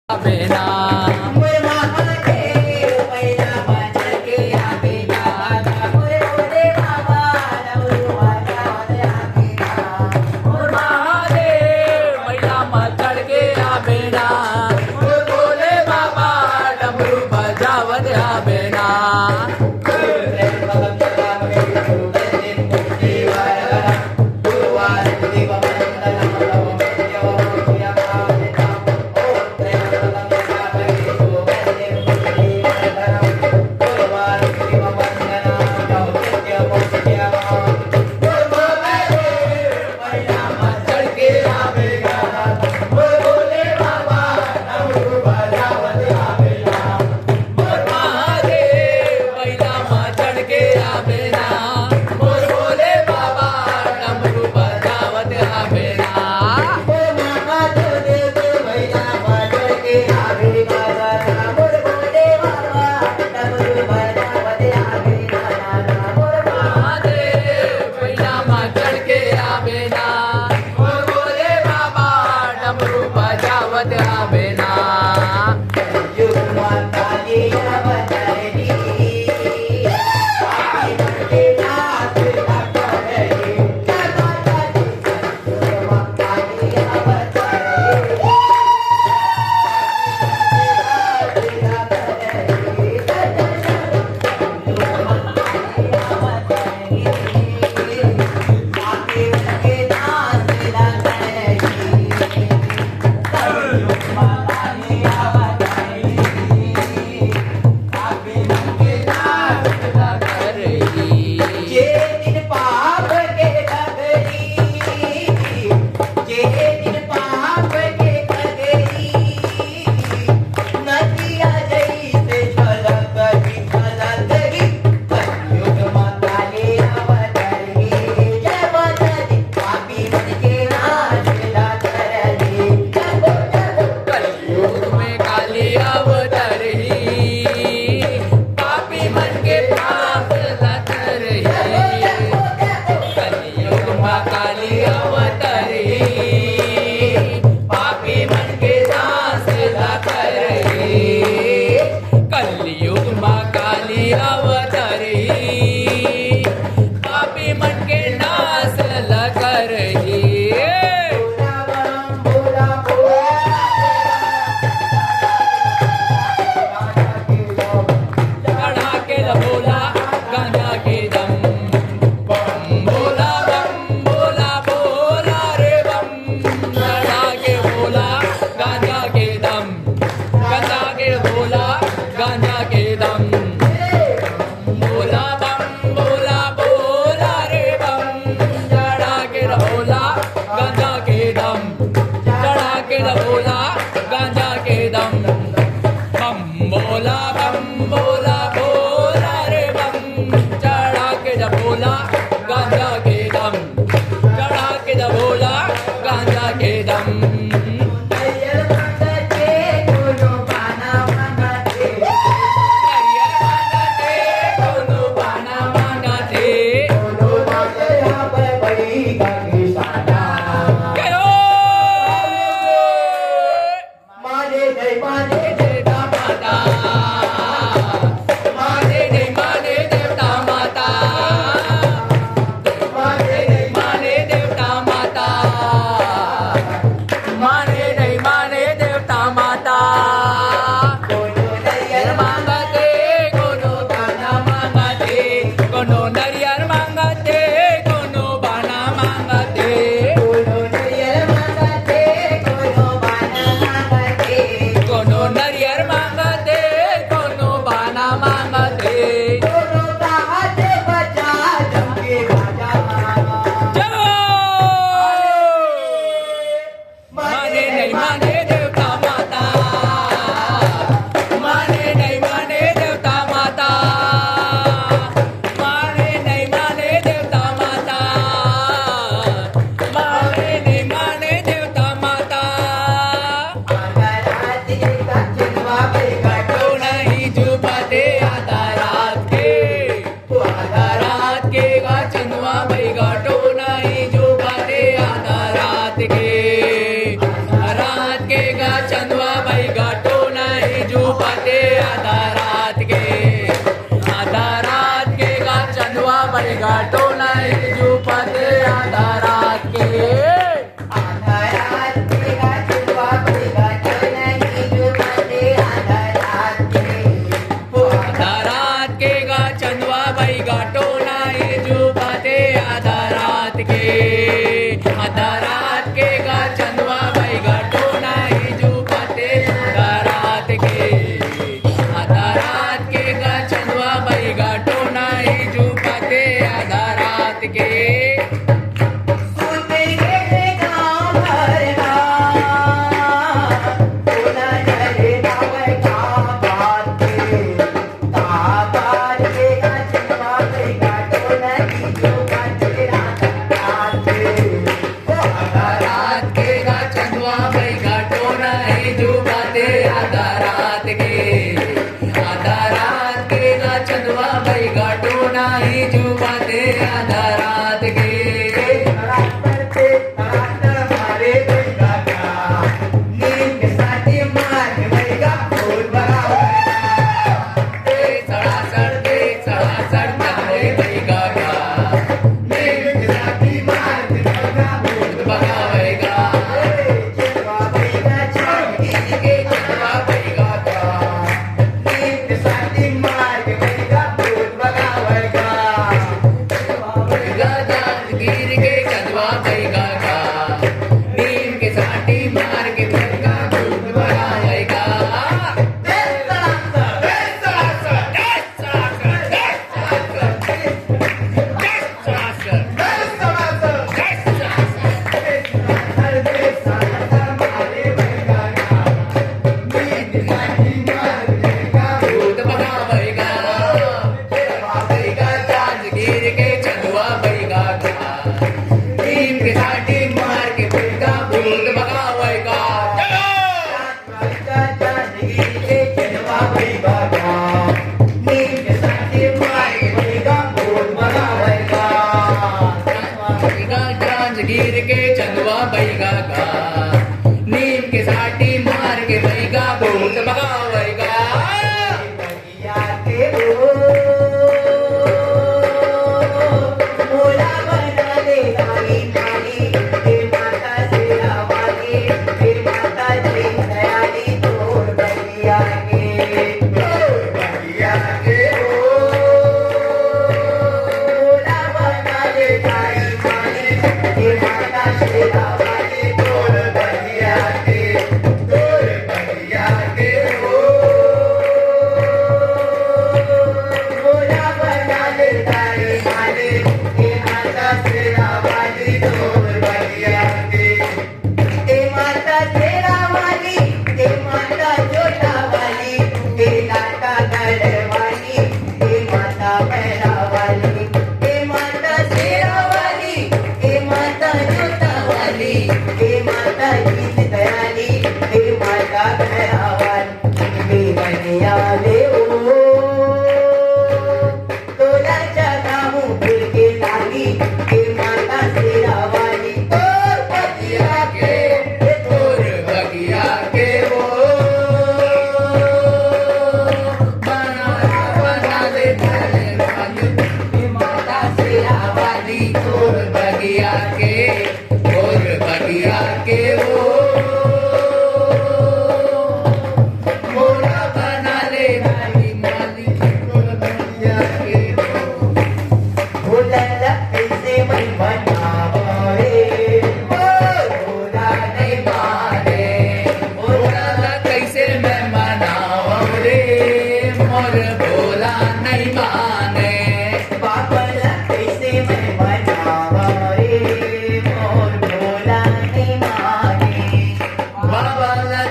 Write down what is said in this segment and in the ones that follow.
बेना मोर महादेव पहिला माझ्या केला बेटा मोर मोरे बाबा नवरू माझ्या केला मोर महादेव मैला मचड़ गेला बेना मोर भोले बाबा डमरू बजावत हा बेना नरिया आधा रात के ना चंदवा भाई गाटो नाही जुबा दे आधा रात के गिर के चंदवा बैगा का नीम के साटी मार के बैगा भूत भगावेगा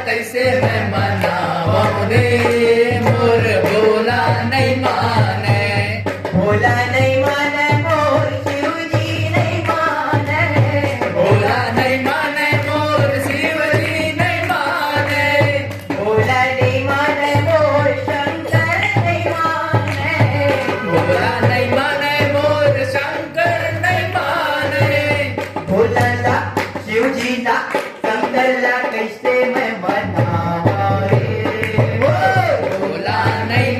कैसे मैं मनाऊं रे मोर भोला नहीं माने भोला नहीं माने मोर शिव जी नहीं माने भोला नहीं माने मोर शिव जी नहीं माने भोला नहीं माने मोर शंकर नहीं माने भोला नहीं माने मोर शंकर नहीं माने भोला ला शिव जी ला शंकर ला कैसे मैं मनाऊं रे भोला नहीं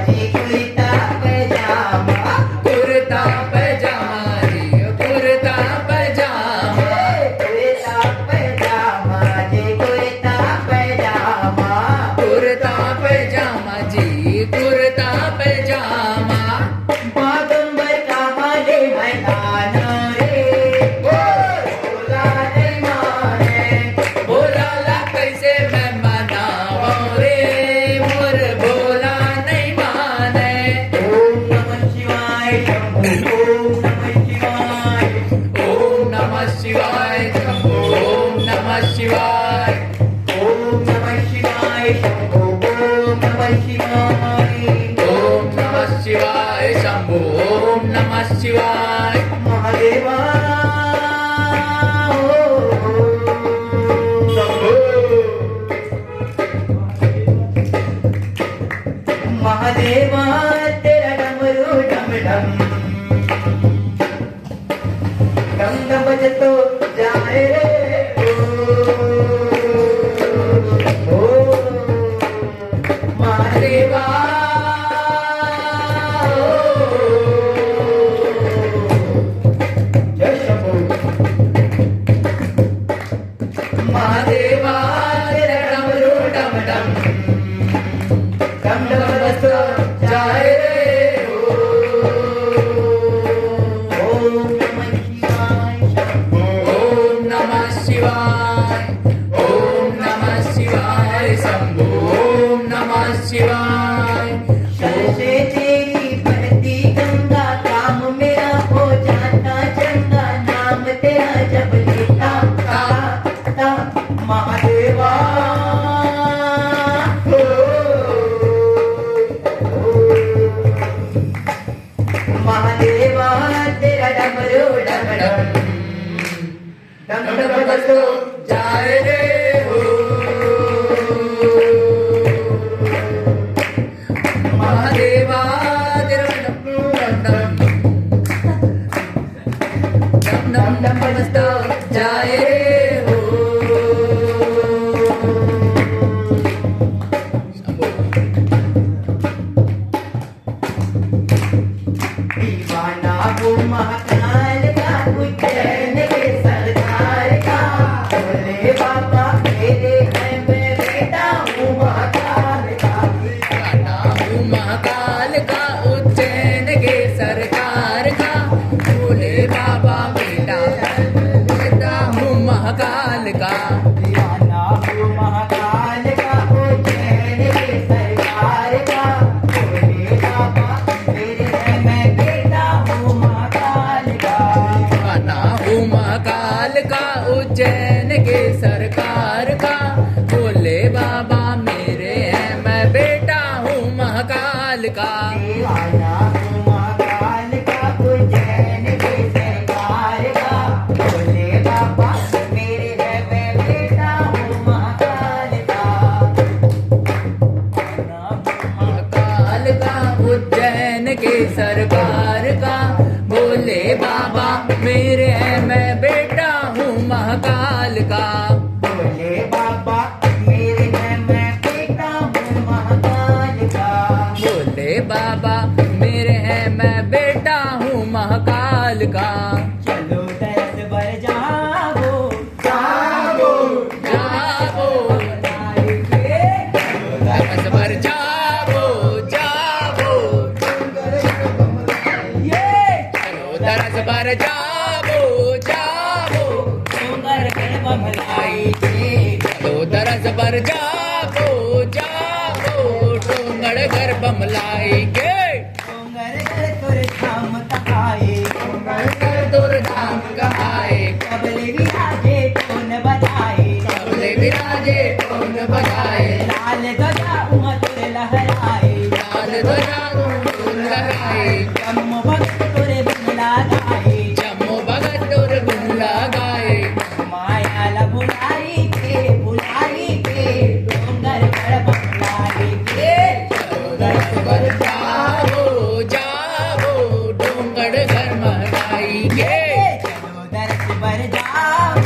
जी कुर्ता पैजामा कुर्ता पैजामा जी कुर्ता पैजामा कुर्ता पैजामा जी कुर्ता पैजामा कुर्ता पैजामा जी कुर्ता पैजामा बागंबर का माले मैदान रे बोला नहीं माने बोला ला कैसे मैं मनावा रे मोर बोला नहीं माने ओम नमः शिवाय शंभो ओम नमः शिवाय ओम नमः शिवाय शंभो ओम नमः शिवाय ओम नमः शिवाय शंभो ओम नमः शिवाय ओम नमः शिवाय शंभो ओम नमः शिवाय महादेवा महादेवा तेरा डमरू डम डम डम डम बजे तो जाए रे ओ महादेवा जय शंभो महादेवा तेरा डमरू डम डम डम डम बजतो जाए रे ओम नमः शिवाय शंभो ओम नमः शिवाय ओम नमः शिवाय शंभो ओम नमः शिवाय सर से तेरी बहती गंगा काम मेरा हो जाता चंगा नाम तेरा जब लेता ता महादेवा हो। महादेवा तेरा डमरू डम डम डम डम बजतो जाए रे हो महादेवा तेरा डम डम डम बजतो जाए रे हो दीवाना वो महाकाल का उज्जैन के सरदार का बोले बाबा मेरे हैं मैं बेटा हूँ महाकाल का गाना हूँ महाकाल का उज्जैन के सरकार का बोले बाबा बेटा बेटा हूँ महाकाल का दीवाना वो महाकाल का उज्जैन के सरदार का बोले बाबा मेरे हैं मैं बेटा हूँ महाकाल का गाना हूँ महाकाल का उज्जैन के सरकार का बोले बाबा मेरे हैं मैं बेटा हूँ महाकाल का दीवाना हूँ महाकाल का उज्जैन के सरकार का बोले बाबा मेरे है मैं बेटा हूँ महाकाल का महाकाल का उज्जैन के सरकार का बोले बाबा मेरे हैं मैं बेटा हूँ महाकाल का बोले बाबा मेरे है मैं बेटा हूँ महाकाल का बोले बाबा मेरे हैं मैं बेटा हूँ महाकाल का चलो दस बर जागो जागो जागो दस बार जागो जागो चलो दस बार जागो जागो चलो दरस पर जागो जागो डोंगर घर बमलाई के दूर धाम कहाए कबले विराजे कौन बजाए सबले विराजे कौन बजाए लाल ध्वजा उमतुर लहराए लाल ध्वजा धूल लगाए जम्मू भक्त तुरे बिमला गाए जम्मू भगत दूर गुण लगाए माया ला भुलाई के डोंगर पर बमलाई के चलो दरस पर जागो जागो डोंगर घर महलाई के चलो दर्श पर जाओ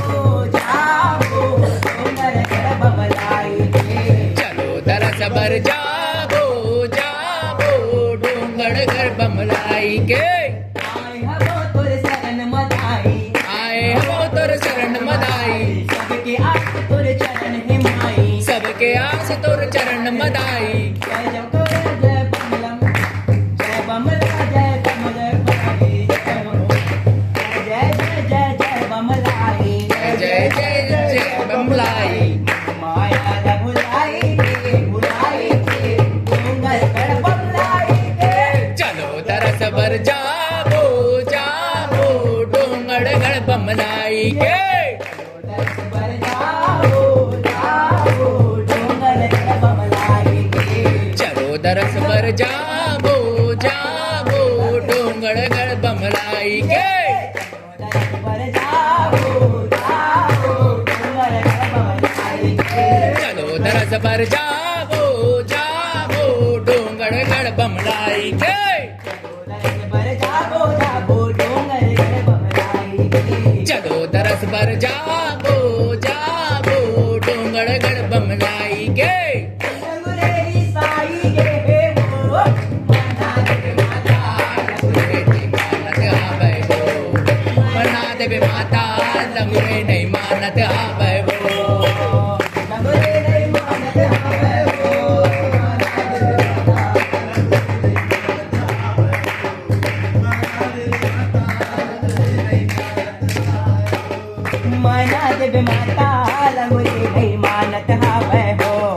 डोंगर पर बमलाई के चलो दरस पर जागो जागो बमलाई के आए हबो तोर शरण मदाई आए हो तोर शरण मदाई सबके आस तोर चरण है माई सबके आस तोर चरण मदाई जय जय तोर जय बमलम जय बमला जय बमल बमलाई जय जय जय जय बमलाई जय जय जय बमलाई माया ला भुलाई के डोंगर पर बमलाई के चलो तरस भर जाबो जाबो डोंगड़गढ़ बमलाई के दस पर जाओ जाओ डोंगर पर बमलाई के चलो दरस भर जाबो जाबो डोंगड़गढ़ बमलाई के दस पर जाओ जाओ डोंगर पर बमलाई के चलो दरस भर जाबो जाबो डोंगड़गढ़ बमलाई के दस पर जाओ जाओ डोंगर पर बमलाई के चलो दरस भर जाबो जाबो डोंगड़गढ़ बमलाई के अंगुरेरी साई गे वो मना के माता मना देवे माता लंगुरे नहीं मानत आवे वो अंगुरे नहीं मानत आवे वो मना देवे माता लंगुरे नहीं मानत